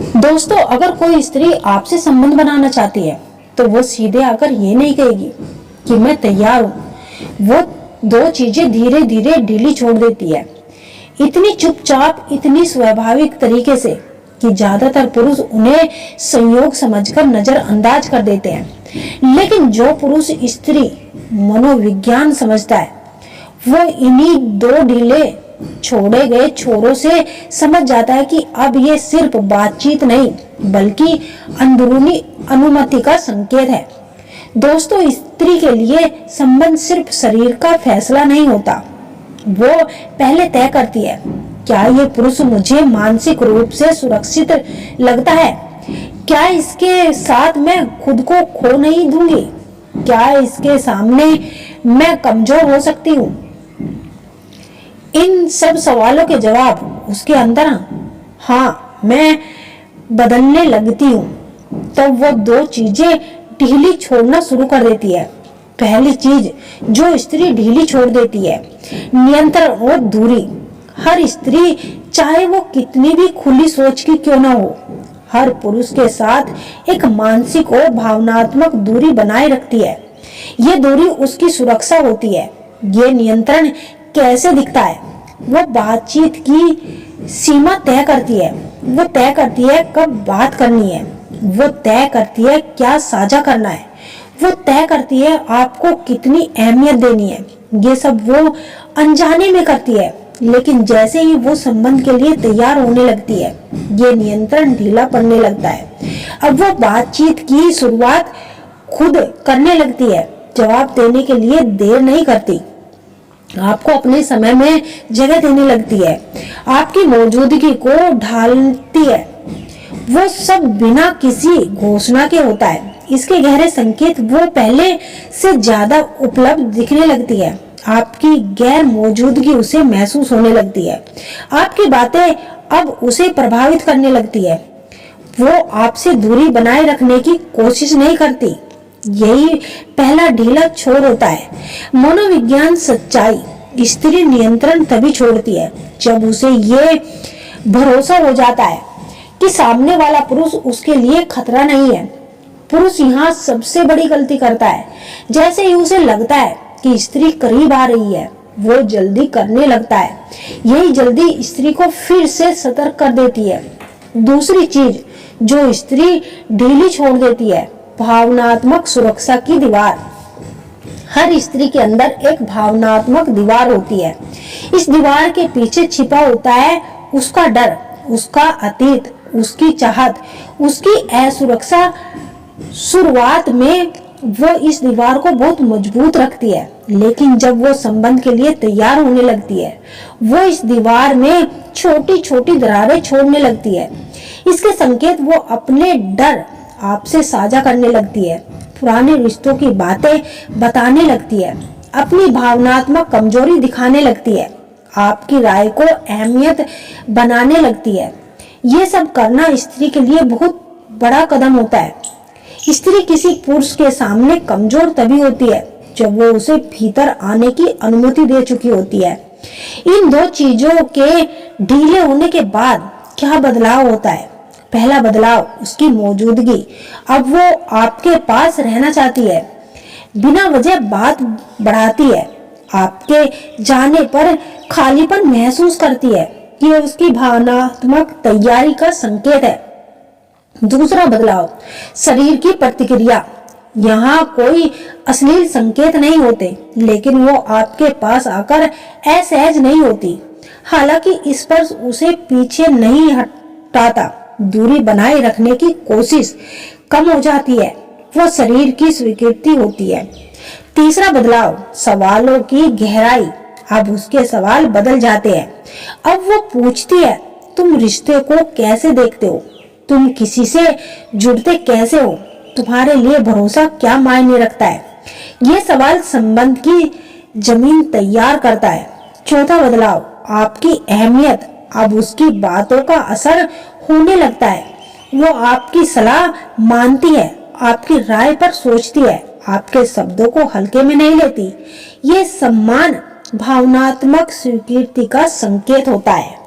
दोस्तों, अगर कोई स्त्री आपसे संबंध बनाना चाहती है तो वो सीधे आकर ये नहीं कहेगी कि मैं तैयार हूँ। वो दो चीजें धीरे धीरे ढीली छोड़ देती है, इतनी चुपचाप, इतनी स्वाभाविक तरीके से कि ज्यादातर पुरुष उन्हें संयोग समझकर नजरअंदाज कर देते हैं। लेकिन जो पुरुष स्त्री मनोविज्ञान समझता है वो इन्हीं दो ढीले छोड़े गए छोरों से समझ जाता है कि अब ये सिर्फ बातचीत नहीं बल्कि अंदरूनी अनुमति का संकेत है। दोस्तों, स्त्री के लिए संबंध सिर्फ शरीर का फैसला नहीं होता। वो पहले तय करती है, क्या ये पुरुष मुझे मानसिक रूप से सुरक्षित लगता है? क्या इसके साथ मैं खुद को खो नहीं दूंगी? क्या इसके सामने मैं कमजोर हो सकती हूँ? इन सब सवालों के जवाब उसके अंदर हाँ मैं बदलने लगती हूँ। तब वो दो चीजें ढीली छोड़ना शुरू कर देती है। पहली चीज जो स्त्री ढीली छोड़ देती है, नियंत्रण और दूरी। हर स्त्री, चाहे वो कितनी भी खुली सोच की क्यों ना हो, हर पुरुष के साथ एक मानसिक और भावनात्मक दूरी बनाए रखती है। ये दूरी उसकी सुरक्षा होती है। ये नियंत्रण कैसे दिखता है? वो बातचीत की सीमा तय करती है। वो तय करती है कब बात करनी है। वो तय करती है क्या साझा करना है। वो तय करती है आपको कितनी अहमियत देनी है। ये सब वो अनजाने में करती है, लेकिन जैसे ही वो संबंध के लिए तैयार होने लगती है, ये नियंत्रण ढीला पड़ने लगता है। अब वो बातचीत की शुरुआत खुद करने लगती है, जवाब देने के लिए देर नहीं करती, आपको अपने समय में जगह देने लगती है, आपकी मौजूदगी को ढालती है। वो सब बिना किसी घोषणा के होता है। इसके गहरे संकेत वो पहले से ज्यादा उपलब्ध दिखने लगती है। आपकी गैर मौजूदगी उसे महसूस होने लगती है। आपकी बातें अब उसे प्रभावित करने लगती है। वो आपसे दूरी बनाए रखने की कोशिश नहीं करती। यही पहला ढीला छोर होता है। मनोविज्ञान सच्चाई, स्त्री नियंत्रण तभी छोड़ती है जब उसे ये भरोसा हो जाता है कि सामने वाला पुरुष उसके लिए खतरा नहीं है। पुरुष यहाँ सबसे बड़ी गलती करता है। जैसे ही उसे लगता है कि स्त्री करीब आ रही है, वो जल्दी करने लगता है। यही जल्दी स्त्री को फिर से सतर्क कर देती है। दूसरी चीज जो स्त्री ढीली छोड़ देती है, भावनात्मक सुरक्षा की दीवार। हर स्त्री के अंदर एक भावनात्मक दीवार होती है। इस दीवार के पीछे छिपा होता है उसका डर, उसका अतीत, उसकी चाहत, उसकी असुरक्षा। शुरुआत में वो इस दीवार को बहुत मजबूत रखती है, लेकिन जब वो संबंध के लिए तैयार होने लगती है, वो इस दीवार में छोटी छोटी दरारें छोड़ने लगती है। इसके संकेत वो अपने डर आपसे साझा करने लगती है, पुराने रिश्तों की बातें बताने लगती है, अपनी भावनात्मक कमजोरी दिखाने लगती है, आपकी राय को अहमियत बनाने लगती है। ये सब करना स्त्री के लिए बहुत बड़ा कदम होता है। स्त्री किसी पुरुष के सामने कमजोर तभी होती है जब वो उसे भीतर आने की अनुमति दे चुकी होती है। इन दो चीजों के ढीले होने के बाद क्या बदलाव होता है? पहला बदलाव उसकी मौजूदगी। अब वो आपके पास रहना चाहती है, बिना वजह बात बढ़ाती है, आपके जाने पर खालीपन महसूस करती है। ये उसकी भावनात्मक तैयारी का संकेत है। दूसरा बदलाव, शरीर की प्रतिक्रिया। यहाँ कोई अश्लील संकेत नहीं होते, लेकिन वो आपके पास आकर असहज नहीं होती। हालांकि स्पर्श उसे पीछे नहीं हटाता, दूरी बनाए रखने की कोशिश कम हो जाती है। वो शरीर की स्वीकृति होती है। तीसरा बदलाव, सवालों की गहराई। अब उसके सवाल बदल जाते हैं। अब वो पूछती है, तुम रिश्ते को कैसे देखते हो? तुम किसी से जुड़ते कैसे हो? तुम्हारे लिए भरोसा क्या मायने रखता है? ये सवाल संबंध की जमीन तैयार करता है। चौथा बदलाव, आपकी अहमियत। अब उसकी बातों का असर होने लगता है। वो आपकी सलाह मानती है, आपकी राय पर सोचती है, आपके शब्दों को हल्के में नहीं लेती। ये सम्मान भावनात्मक स्वीकृति का संकेत होता है।